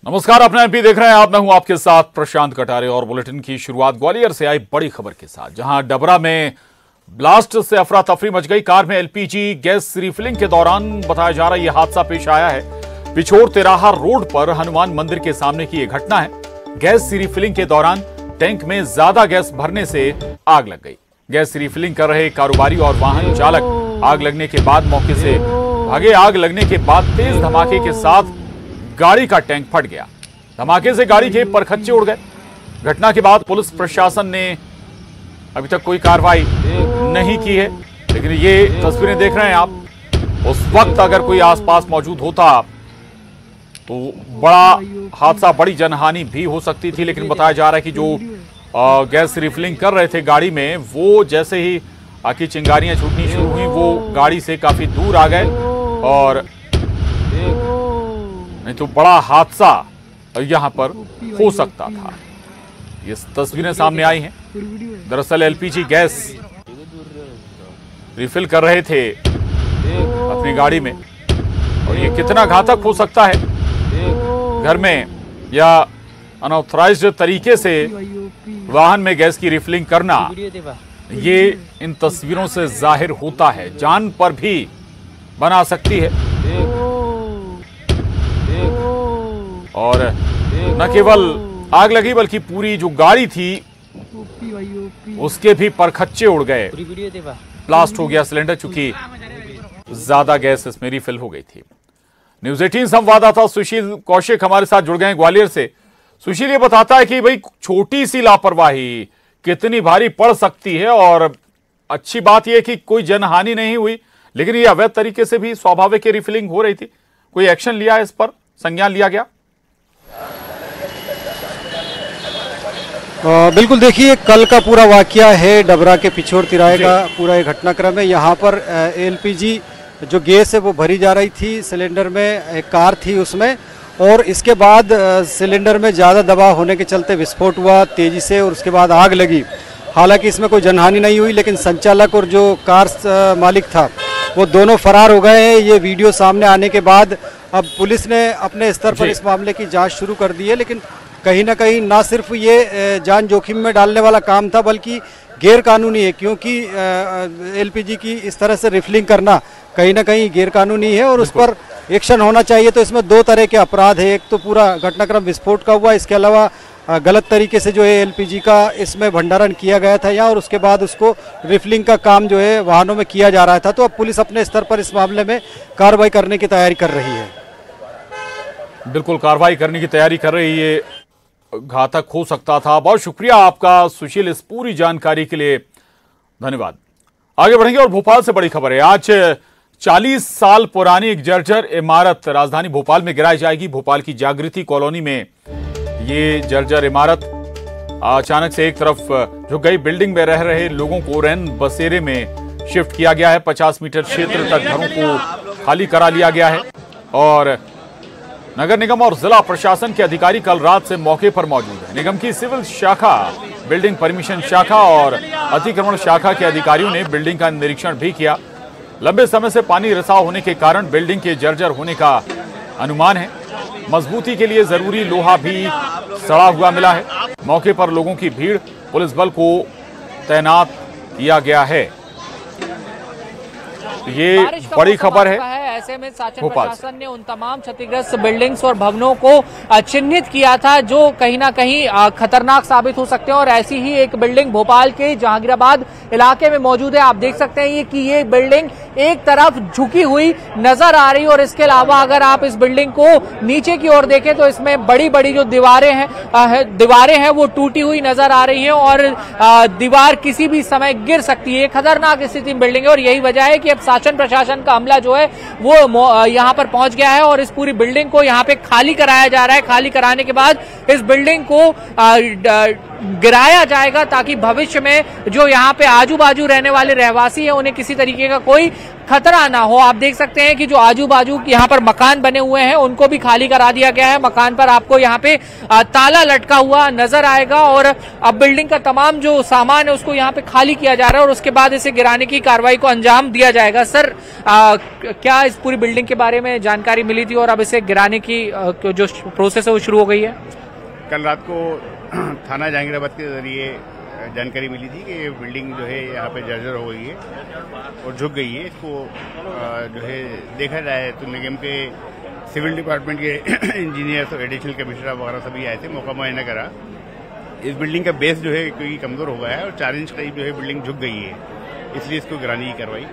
नमस्कार, अपना एमपी देख रहे हैं आप। मैं हूं आपके साथ प्रशांत कटारे और बुलेटिन की शुरुआत ग्वालियर से आई बड़ी खबर के साथ, जहां डबरा में ब्लास्ट से अफरा तफरी मच गई। कार में एलपीजी गैस रिफिलिंग के दौरान बताया जा रहा है यह हादसा पेश आया है। पिछोर तिराहा रोड पर हनुमान मंदिर के सामने की यह घटना है। गैस रिफिलिंग के दौरान टैंक में ज्यादा गैस भरने से आग लग गई। गैस रिफिलिंग कर रहे कारोबारी और वाहन चालक आग लगने के बाद मौके से भागे। आग लगने के बाद तेज धमाके के साथ गाड़ी का टैंक फट गया। धमाके से गाड़ी के परखच्चे उड़ गए। घटना के बाद पुलिस प्रशासन ने अभी तक कोई कार्रवाई नहीं की है, लेकिन ये तस्वीरें देख रहे हैं आप। उस वक्त अगर कोई आसपास मौजूद होता तो बड़ा हादसा, बड़ी जनहानि भी हो सकती थी। लेकिन बताया जा रहा है कि जो गैस रिफिलिंग कर रहे थे गाड़ी में, वो जैसे ही आकी चिंगारियां छूटनी शुरू हुई, वो गाड़ी से काफी दूर आ गए और नहीं तो बड़ा हादसा यहां पर हो सकता था। ये तस्वीरें सामने आई हैं। दरअसल एलपीजी गैस रिफिल कर रहे थे अपनी गाड़ी में, और ये कितना घातक हो सकता है घर में या अनऑथराइज्ड तरीके से वाहन में गैस की रिफिलिंग करना, ये इन तस्वीरों से जाहिर होता है। जान पर भी बना सकती है और न केवल आग लगी बल्कि पूरी जो गाड़ी थी उसके भी परखच्चे उड़ गए। ब्लास्ट हो गया सिलेंडर, चूंकि ज्यादा गैस इसमें रिफिल हो गई थी। न्यूज 18 संवाददाता सुशील कौशिक हमारे साथ जुड़ गए हैं ग्वालियर से। सुशील, ये बताता है कि भाई छोटी सी लापरवाही कितनी भारी पड़ सकती है, और अच्छी बात यह कि कोई जनहानि नहीं हुई, लेकिन ये अवैध तरीके से भी स्वाभाविक रिफिलिंग हो रही थी। कोई एक्शन लिया, इस पर संज्ञान लिया गया? बिल्कुल, देखिए कल का पूरा वाकया है डबरा के पिछोर तिराहे का पूरा एक घटनाक्रम है। यहाँ पर एलपीजी जो गैस है वो भरी जा रही थी। सिलेंडर में एक कार थी उसमें, और इसके बाद सिलेंडर में ज़्यादा दबाव होने के चलते विस्फोट हुआ तेज़ी से, और उसके बाद आग लगी। हालांकि इसमें कोई जनहानि नहीं हुई, लेकिन संचालक और जो कार मालिक था वो दोनों फरार हो गए हैं। ये वीडियो सामने आने के बाद अब पुलिस ने अपने स्तर पर इस मामले की जाँच शुरू कर दी है। लेकिन कहीं ना कहीं ना सिर्फ ये जान जोखिम में डालने वाला काम था, बल्कि गैर कानूनी है, क्योंकि एलपीजी की इस तरह से रिफिलिंग करना कहीं ना कहीं गैर कानूनी है और उस पर एक्शन होना चाहिए। तो इसमें दो तरह के अपराध है। एक तो पूरा घटनाक्रम विस्फोट का हुआ, इसके अलावा गलत तरीके से जो है एलपीजी का इसमें भंडारण किया गया था यहाँ, और उसके बाद उसको रिफिलिंग का काम जो है वाहनों में किया जा रहा था। तो अब पुलिस अपने स्तर पर इस मामले में कार्रवाई करने की तैयारी कर रही है। बिल्कुल, कार्रवाई करने की तैयारी कर रही है। घातक हो सकता था। बहुत शुक्रिया आपका सुशील, इस पूरी जानकारी के लिए धन्यवाद। आगे बढ़ेंगे और भोपाल से बड़ी खबर है। आज 40 साल पुरानी एक जर्जर इमारत राजधानी भोपाल में गिराई जाएगी। भोपाल की जागृति कॉलोनी में ये जर्जर इमारत अचानक से एक तरफ जो गई बिल्डिंग में रह रहे लोगों को रैन बसेरे में शिफ्ट किया गया है। 50 मीटर क्षेत्र तक घरों को खाली करा लिया गया है, और नगर निगम और जिला प्रशासन के अधिकारी कल रात से मौके पर मौजूद हैं। निगम की सिविल शाखा, बिल्डिंग परमिशन शाखा और अतिक्रमण शाखा के अधिकारियों ने बिल्डिंग का निरीक्षण भी किया। लंबे समय से पानी रिसाव होने के कारण बिल्डिंग के जर्जर होने का अनुमान है। मजबूती के लिए जरूरी लोहा भी सड़ा हुआ मिला है। मौके पर लोगों की भीड़, पुलिस बल को तैनात किया गया है। ये बड़ी खबर है। ऐसे में शासन प्रशासन ने उन तमाम क्षतिग्रस्त बिल्डिंग्स और भवनों को चिन्हित किया था जो कहीं ना कहीं खतरनाक साबित हो सकते हैं, और ऐसी ही एक बिल्डिंग भोपाल के जहांगीराबाद इलाके में मौजूद है। आप देख सकते हैं ये बिल्डिंग एक तरफ झुकी हुई नजर आ रही है, और इसके अलावा अगर आप इस बिल्डिंग को नीचे की ओर देखें तो इसमें बड़ी बड़ी जो दीवारें हैं वो टूटी हुई नजर आ रही हैं, और दीवार किसी भी समय गिर सकती है। खतरनाक स्थिति में बिल्डिंग है, और यही वजह है कि अब शासन प्रशासन का अमला जो है वो यहाँ पर पहुंच गया है, और इस पूरी बिल्डिंग को यहाँ पे खाली कराया जा रहा है। खाली कराने के बाद इस बिल्डिंग को गिराया जाएगा, ताकि भविष्य में जो यहाँ पे आजू बाजू रहने वाले रहवासी हैं उन्हें किसी तरीके का कोई खतरा ना हो। आप देख सकते हैं कि जो आजू बाजू यहाँ पर मकान बने हुए हैं उनको भी खाली करा दिया गया है। मकान पर आपको यहाँ पे ताला लटका हुआ नजर आएगा और अब बिल्डिंग का तमाम जो सामान है उसको यहाँ पे खाली किया जा रहा है और उसके बाद इसे गिराने की कार्रवाई को अंजाम दिया जाएगा। सर, क्या इस पूरी बिल्डिंग के बारे में जानकारी मिली थी और अब इसे गिराने की जो प्रोसेस है वो शुरू हो गई है? कल रात को थाना जहांगीराबाद के जरिए जानकारी मिली थी कि ये बिल्डिंग जो है यहाँ पे जर्जर हो गई है और झुक गई है। इसको जो है देखा जाए तो निगम के सिविल डिपार्टमेंट के इंजीनियर्स और एडिशनल कमिश्नर वगैरह सभी आए थे, मौका मुआयना करा। इस बिल्डिंग का बेस जो है क्योंकि कमजोर हो गया है और 4 इंच करीब जो है बिल्डिंग झुक गई है, इसलिए इसको गिराने की कार्रवाई।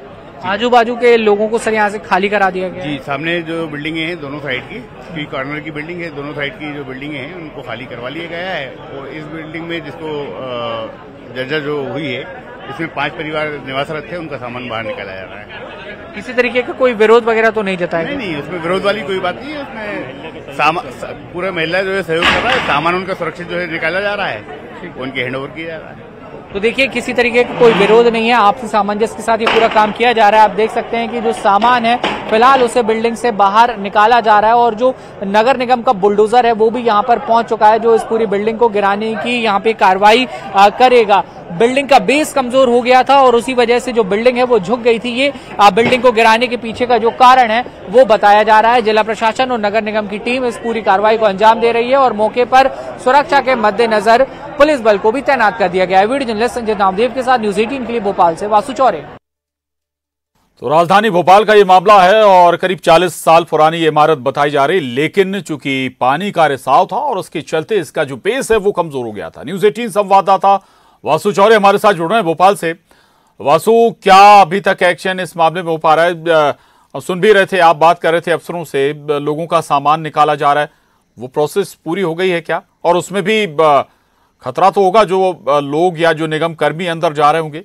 आजू बाजू के लोगों को सर यहाँ से खाली करा दिया गया? जी, सामने जो बिल्डिंगें हैं दोनों साइड की कॉर्नर की बिल्डिंग है, दोनों साइड की जो बिल्डिंगें हैं उनको खाली करवा लिया गया है। और इस बिल्डिंग में जिसको जर्जर जो हुई है इसमें 5 परिवार निवासरत थे, उनका सामान बाहर निकाला जा रहा है। किसी तरीके का कोई विरोध वगैरह तो नहीं जताया? नहीं, उसमें विरोध वाली कोई बात नहीं है। उसमें पूरा महिला जो है सहयोग कर रहा है, सामान उनका सुरक्षित जो है निकाला जा रहा है, उनके हैंडओवर किया जा रहा है। तो देखिए, किसी तरीके का कोई विरोध नहीं है, आपसी सामंजस्य के साथ ये पूरा काम किया जा रहा है। आप देख सकते हैं कि जो सामान है फिलहाल उसे बिल्डिंग से बाहर निकाला जा रहा है और जो नगर निगम का बुलडोजर है वो भी यहाँ पर पहुंच चुका है जो इस पूरी बिल्डिंग को गिराने की यहाँ पे कार्रवाई करेगा। बिल्डिंग का बेस कमजोर हो गया था और उसी वजह से जो बिल्डिंग है वो झुक गई थी। ये बिल्डिंग को गिराने के पीछे का जो कारण है वो बताया जा रहा है। जिला प्रशासन और नगर निगम की टीम इस पूरी कार्रवाई को अंजाम दे रही है और मौके पर सुरक्षा के मद्देनजर पुलिस बल को भी तैनात कर दिया गया है। वीडियो जर्नलिस्ट संजय नामदेव के साथ न्यूज 18 के लिए भोपाल से वासु चौरे। तो राजधानी भोपाल का ये मामला है और करीब 40 साल पुरानी ये इमारत बताई जा रही, लेकिन चूंकि पानी का रिसाव था और उसके चलते इसका जो बेस है वो कमजोर हो गया था। न्यूज 18 संवाददाता वासु चौरे हमारे साथ जुड़ रहे हैं भोपाल से। वासु, क्या अभी तक एक्शन इस मामले में हो पा रहा है? सुन भी रहे थे, आप बात कर रहे थे अफसरों से, लोगों का सामान निकाला जा रहा है, वो प्रोसेस पूरी हो गई है क्या? और उसमें भी खतरा तो होगा, जो लोग या जो निगम कर्मी अंदर जा रहे होंगे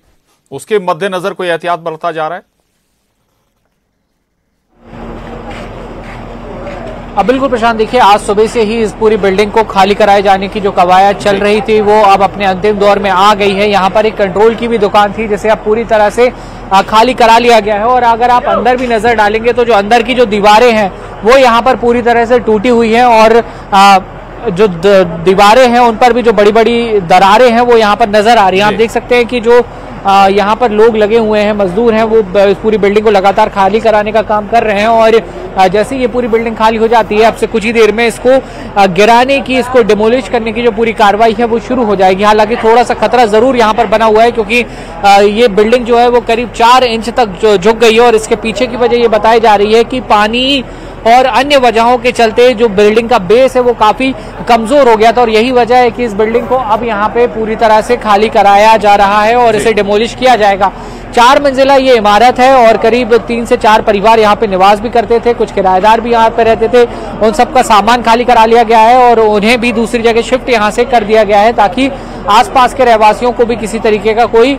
उसके मद्देनजर कोई एहतियात बरता जा रहा है? अब बिल्कुल प्रशांत, देखिए आज सुबह से ही इस पूरी बिल्डिंग को खाली कराए जाने की जो कवायद चल रही थी वो अब अपने अंतिम दौर में आ गई है। यहाँ पर एक कंट्रोल की भी दुकान थी जिसे अब पूरी तरह से खाली करा लिया गया है और अगर आप अंदर भी नजर डालेंगे तो जो अंदर की जो दीवारें हैं वो यहाँ पर पूरी तरह से टूटी हुई हैं और जो दीवारें हैं उन पर भी जो बड़ी बड़ी दरारें हैं वो यहाँ पर नजर आ रही हैं। आप देख सकते हैं कि जो यहाँ पर लोग लगे हुए हैं, मजदूर हैं, वो इस पूरी बिल्डिंग को लगातार खाली कराने का काम कर रहे हैं और जैसे ही ये पूरी बिल्डिंग खाली हो जाती है अब से कुछ ही देर में इसको गिराने की, इसको डिमोलिश करने की जो पूरी कार्रवाई है वो शुरू हो जाएगी। हालांकि थोड़ा सा खतरा जरूर यहाँ पर बना हुआ है क्योंकि ये बिल्डिंग जो है वो करीब 4 इंच तक झुक गई है और इसके पीछे की वजह ये बताई जा रही है कि पानी और अन्य वजहों के चलते जो बिल्डिंग का बेस है वो काफी कमजोर हो गया था और यही वजह है कि इस बिल्डिंग को अब यहाँ पे पूरी तरह से खाली कराया जा रहा है और इसे डिमोलिश किया जाएगा। 4 मंजिला ये इमारत है और करीब 3 से 4 परिवार यहाँ पे निवास भी करते थे, कुछ किराएदार भी यहाँ पे रहते थे। उन सबका सामान खाली करा लिया गया है और उन्हें भी दूसरी जगह शिफ्ट यहाँ से कर दिया गया है ताकि आसपास के रहवासियों को भी किसी तरीके का कोई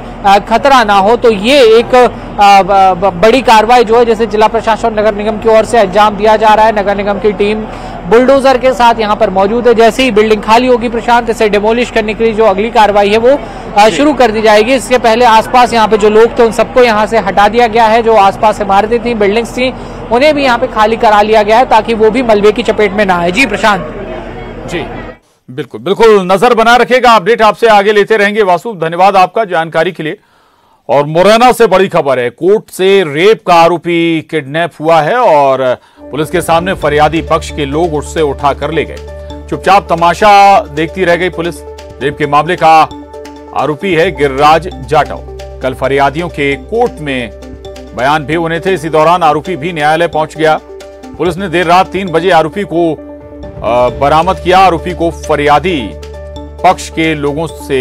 खतरा ना हो। तो ये एक बड़ी कार्रवाई जो है जैसे जिला प्रशासन नगर निगम की ओर से अंजाम दिया जा रहा है। नगर निगम की टीम बुलडोजर के साथ यहाँ पर मौजूद है। जैसे ही बिल्डिंग खाली होगी प्रशांत, इसे डिमोलिश करने के लिए जो अगली कार्रवाई है वो शुरू कर दी जाएगी। इसके पहले आसपास यहाँ पे जो लोग थे उन सबको यहाँ से हटा दिया गया है। जो आसपास इमारतें थी, बिल्डिंग्स थी, उन्हें भी यहाँ पे खाली करा लिया गया है ताकि वो भी मलबे की चपेट में ना आए। जी प्रशांत। जी बिल्कुल बिल्कुल, नजर बना रखेगा, अपडेट आपसे आगे लेते रहेंगे। वासु, धन्यवाद आपका जानकारी के लिए। और मुरैना से बड़ी खबर है, कोर्ट से रेप का आरोपी किडनैप हुआ है और पुलिस के सामने फरियादी पक्ष के लोग उससे उठा कर ले गए। चुपचाप तमाशा देखती रह गई पुलिस। रेप के मामले का आरोपी है गिरिराज जाटव। कल फरियादियों के कोर्ट में बयान भी होने थे, इसी दौरान आरोपी भी न्यायालय पहुंच गया। पुलिस ने देर रात 3 बजे आरोपी को बरामद किया। आरोपी को फरियादी पक्ष के लोगों से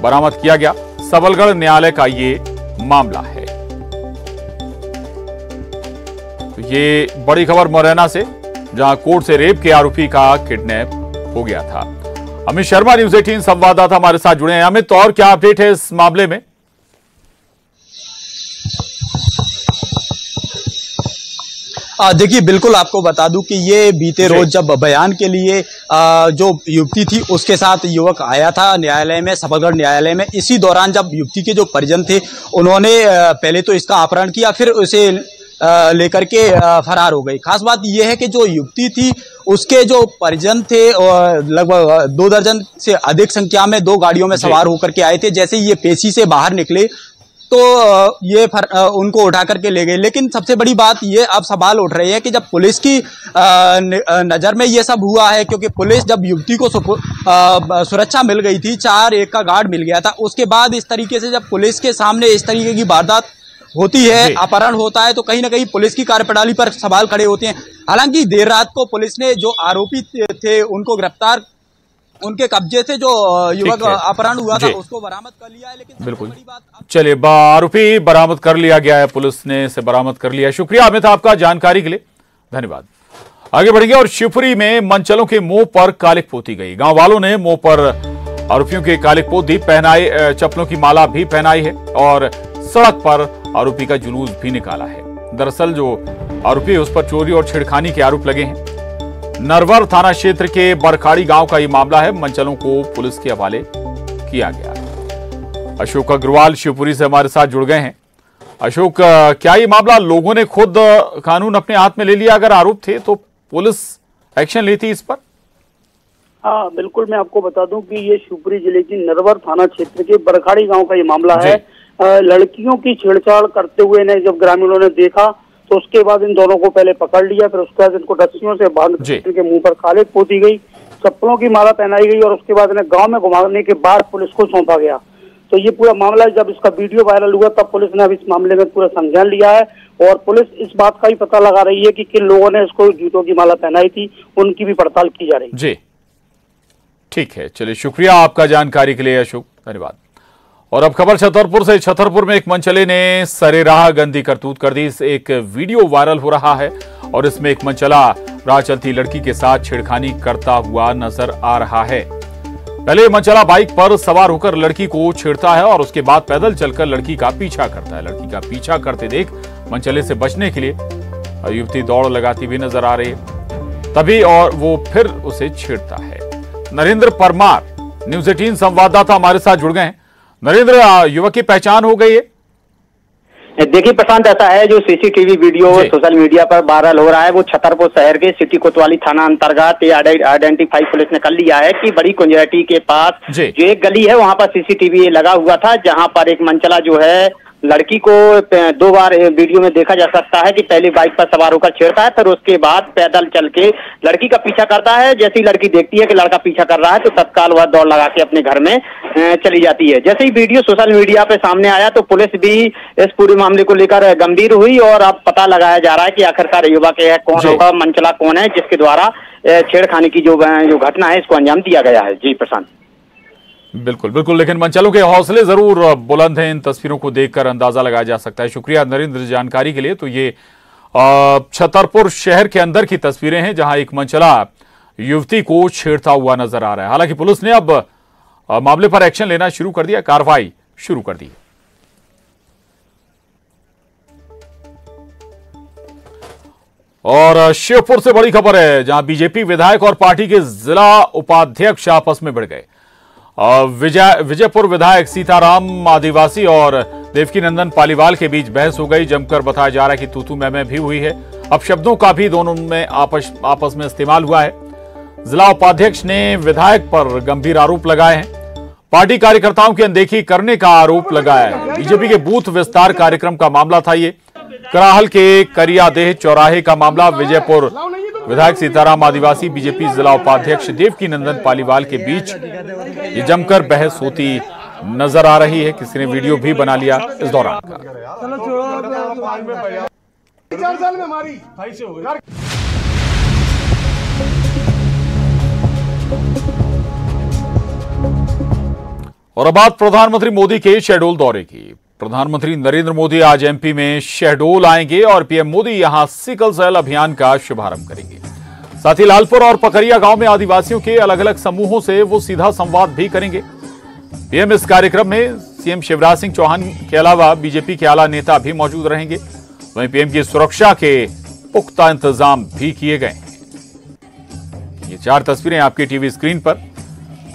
बरामद किया गया। सबलगढ़ न्यायालय का ये मामला है। तो ये बड़ी खबर मुरैना से, जहां कोर्ट से रेप के आरोपी का किडनैप हो गया था। अमित शर्मा न्यूज 18 संवाददाता हमारे साथ जुड़े हैं। अमित, और क्या अपडेट है इस मामले में? देखिए, बिल्कुल आपको बता दूं कि ये बीते रोज जब बयान के लिए जो युवती थी उसके साथ युवक आया था न्यायालय में, सबलगढ़ न्यायालय में, इसी दौरान जब युवती के जो परिजन थे उन्होंने पहले तो इसका अपहरण किया, फिर उसे लेकर के फरार हो गई। खास बात यह है कि जो युवती थी उसके जो परिजन थे लगभग 2 दर्जन से अधिक संख्या में 2 गाड़ियों में सवार होकर के आए थे। जैसे ये पेशी से बाहर निकले तो ये उनको उठा करके ले गए। लेकिन सबसे बड़ी बात ये अब सवाल उठ रहे हैं कि जब पुलिस की नज़र में ये सब हुआ है, क्योंकि पुलिस जब युवती को सुरक्षा मिल गई थी, 4-1 का गार्ड मिल गया था, उसके बाद इस तरीके से जब पुलिस के सामने इस तरीके की वारदात होती है, अपहरण होता है, तो कहीं ना कहीं पुलिस की कार्यप्रणाली पर सवाल खड़े होते हैं। हालांकि देर रात को पुलिस ने जो आरोपी थे उनको गिरफ्तार, उनके कब्जे से जो युवक अपहरण हुआ था उसको बरामद कर लिया है। लेकिन बिल्कुल, चलिए, आरोपी बरामद कर लिया गया है, पुलिस ने इसे बरामद कर लिया है। शुक्रिया अमित आपका जानकारी के लिए, धन्यवाद। आगे बढ़ेंगे और शिवपुरी में मनचलों के मुंह पर कालिक पोती गई। गांव वालों ने मुंह पर आरोपियों के कालिक पोती पहनाई, चप्पलों की माला भी पहनाई है और सड़क पर आरोपी का जुलूस भी निकाला है। दरअसल जो आरोपी है उस पर चोरी और छेड़खानी के आरोप लगे हैं। नरवर थाना क्षेत्र के बरखाड़ी गांव का ये मामला है। मनचलों को पुलिस के हवाले किया गया। अशोक अग्रवाल शिवपुरी से हमारे साथ जुड़ गए हैं। अशोक, क्या ये मामला लोगों ने खुद कानून अपने हाथ में ले लिया? अगर आरोप थे तो पुलिस एक्शन लेती इस पर? हाँ, बिल्कुल। मैं आपको बता दूं कि ये शिवपुरी जिले की नरवर थाना क्षेत्र के बरखाड़ी गांव का ये मामला है। लड़कियों की छेड़छाड़ करते हुए ने जब ग्रामीणों ने देखा तो उसके बाद इन दोनों को पहले पकड़ लिया, फिर उसके बाद इनको रस्सियों से बांध के मुंह पर कालिक पोती गई, चप्पलों की माला पहनाई गई और उसके बाद इन्हें गांव में घुमाने के बाद पुलिस को सौंपा गया। तो ये पूरा मामला, जब इसका वीडियो वायरल हुआ तब पुलिस ने अब इस मामले में पूरा संज्ञान लिया है और पुलिस इस बात का भी पता लगा रही है कि किन लोगों ने इसको जूतों की माला पहनाई थी, उनकी भी पड़ताल की जा रही है। जी, ठीक है, चलिए, शुक्रिया आपका जानकारी के लिए अशोक, धन्यवाद। और अब खबर छतरपुर से। छतरपुर में एक मनचले ने सरेराह गंदी करतूत कर दी। एक वीडियो वायरल हो रहा है और इसमें एक मनचला राह चलती लड़की के साथ छेड़खानी करता हुआ नजर आ रहा है। पहले मनचला बाइक पर सवार होकर लड़की को छेड़ता है और उसके बाद पैदल चलकर लड़की का पीछा करता है। लड़की का पीछा करते देख मनचले से बचने के लिए युवती दौड़ लगाती हुई नजर आ रही है, तभी और वो फिर उसे छेड़ता है। नरेंद्र परमार न्यूज 18 संवाददाता हमारे साथ जुड़ गए हैं। नरेंद्र, युवक की पहचान हो गई है? देखिए प्रशांत, ऐसा है जो सीसीटीवी वीडियो सोशल मीडिया पर वायरल हो रहा है वो छतरपुर शहर के सिटी कोतवाली थाना अंतर्गत आइडेंटिफाई पुलिस ने कर लिया है कि बड़ी कुंजरटी के पास जो एक गली है वहां पर सीसीटीवी लगा हुआ था, जहां पर एक मनचला जो है लड़की को 2 बार वीडियो में देखा जा सकता है कि पहले बाइक पर सवार होकर छेड़ता है, फिर उसके बाद पैदल चल के लड़की का पीछा करता है। जैसी लड़की देखती है कि लड़का पीछा कर रहा है तो तत्काल वह दौड़ लगा के अपने घर में चली जाती है। जैसे ही वीडियो सोशल मीडिया पे सामने आया तो पुलिस भी इस पूरे मामले को लेकर गंभीर हुई और अब पता लगाया जा रहा है कि आखिरकार युवक है कौन होगा, मनचला कौन है जिसके द्वारा छेड़खानी की जो घटना है इसको अंजाम दिया गया है। जी प्रशांत। बिल्कुल बिल्कुल, लेकिन मनचलों के हौसले जरूर बुलंद हैं। इन तस्वीरों को देखकर अंदाजा लगाया जा सकता है। शुक्रिया नरेंद्र जानकारी के लिए। तो ये छतरपुर शहर के अंदर की तस्वीरें हैं जहां एक मनचला युवती को छेड़ता हुआ नजर आ रहा है। हालांकि पुलिस ने अब मामले पर एक्शन लेना शुरू कर दिया, कार्रवाई शुरू कर दी। और शिवपुर से बड़ी खबर है जहां बीजेपी विधायक और पार्टी के जिला उपाध्यक्ष आपस में भिड़ गए। विजयपुर विधायक सीताराम आदिवासी और देवकीनंदन पालीवाल के बीच बहस हो गई। जमकर बताया जा रहा है कि तू-तू मैं भी हुई है। अब शब्दों का भी दोनों में आपस में इस्तेमाल हुआ है। जिला उपाध्यक्ष ने विधायक पर गंभीर आरोप लगाए हैं। पार्टी कार्यकर्ताओं की अनदेखी करने का आरोप लगाया है। बीजेपी के बूथ विस्तार कार्यक्रम का मामला था ये। कराहल के करियादेह चौराहे का मामला। विजयपुर विधायक सीताराम आदिवासी बीजेपी जिला उपाध्यक्ष देवकीनंदन पालीवाल के बीच ये जमकर बहस होती नजर आ रही है। किसी ने वीडियो भी बना लिया इस दौरान का। और अब बात प्रधानमंत्री मोदी के शहडोल दौरे की। प्रधानमंत्री नरेंद्र मोदी आज एमपी में शहडोल आएंगे और पीएम मोदी यहां सिकल सेल अभियान का शुभारंभ करेंगे। साथ ही लालपुर और पकरिया गांव में आदिवासियों के अलग अलग समूहों से वो सीधा संवाद भी करेंगे। पीएम इस कार्यक्रम में सीएम शिवराज सिंह चौहान के अलावा बीजेपी के आला नेता भी मौजूद रहेंगे। वहीं पीएम की सुरक्षा के पुख्ता इंतजाम भी किए गए हैं। ये 4 तस्वीरें आपकी टीवी स्क्रीन पर।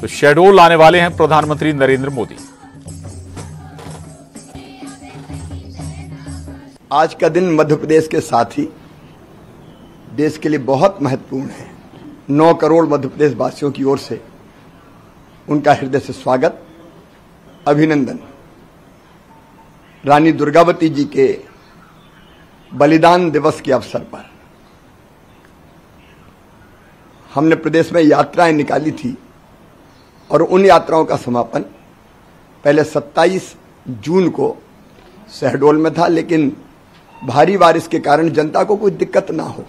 तो शहडोल आने वाले हैं प्रधानमंत्री नरेंद्र मोदी। आज का दिन मध्य प्रदेश के साथ ही देश के लिए बहुत महत्वपूर्ण है। 9 करोड़ मध्य प्रदेश वासियों की ओर से उनका हृदय से स्वागत, अभिनंदन। रानी दुर्गावती जी के बलिदान दिवस के अवसर पर हमने प्रदेश में यात्राएं निकाली थी और उन यात्राओं का समापन पहले 27 जून को शहडोल में था, लेकिन भारी बारिश के कारण जनता को कोई दिक्कत ना हो,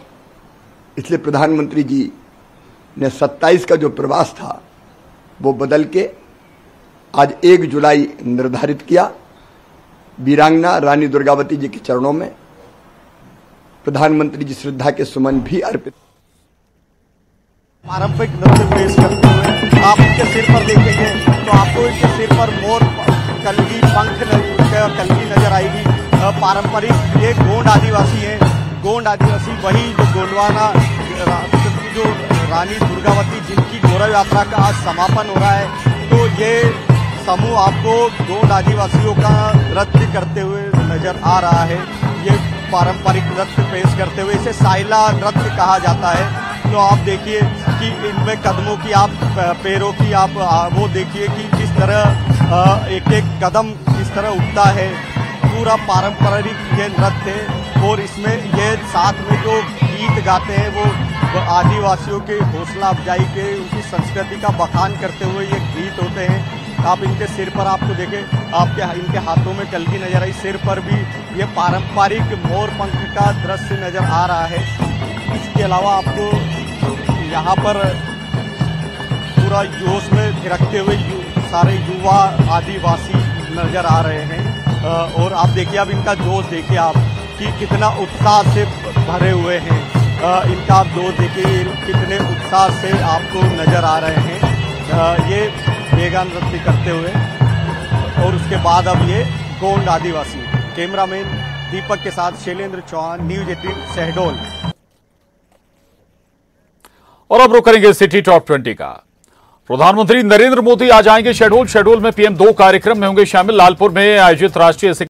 इसलिए प्रधानमंत्री जी ने 27 का जो प्रवास था वो बदल के आज 1 जुलाई निर्धारित किया। वीरांगना रानी दुर्गावती जी के चरणों में प्रधानमंत्री जी श्रद्धा के सुमन भी अर्पित। पारंपरिक नृत्य पेश करते हुए आप इनके सिर पर देखेंगे तो आपको इनके सिर पर मोर कलगी कलगी नजर आएगी। पारंपरिक ये गोंड आदिवासी हैं। गोंड आदिवासी वही जो गोंडवाना की जो रानी दुर्गावती जिनकी गौरव यात्रा का आज समापन हो रहा है, तो ये समूह आपको गोंड आदिवासियों का नृत्य करते हुए नजर आ रहा है। ये पारंपरिक नृत्य पेश करते हुए इसे साइला नृत्य कहा जाता है। तो आप देखिए कि इनमें कदमों की आप पैरों की आप वो देखिए कि किस तरह एक एक कदम किस तरह उठता है। पूरा पारंपरिक ये नृत्य है और इसमें ये साथ में जो गीत गाते हैं वो आदिवासियों के हौसला अफजाई के उनकी संस्कृति का बखान करते हुए ये गीत होते हैं। आप इनके सिर पर आपको देखें, आपके इनके हाथों में कलगी नजर आई, सिर पर भी ये पारंपरिक मोर पंख का दृश्य नजर आ रहा है। इसके अलावा आपको यहाँ पर पूरा जोश में थिरकते हुए सारे युवा आदिवासी नजर आ रहे हैं। और आप देखिए, अब इनका जोश देखिए आप कि कितना उत्साह से भरे हुए हैं। इनका आप जोश देखिए कितने उत्साह से आपको नजर आ रहे हैं ये बेगा नृत्य करते हुए। और उसके बाद अब ये गोंड आदिवासी। कैमरामैन दीपक के साथ शैलेंद्र चौहान, न्यूज 18 शहडोल। और अब रुक करेंगे सिटी टॉप 20 का। प्रधानमंत्री नरेंद्र मोदी आज आएंगे शहडोल। शहडोल में PM 2 कार्यक्रम में होंगे शामिल। लालपुर में आयोजित राष्ट्रीय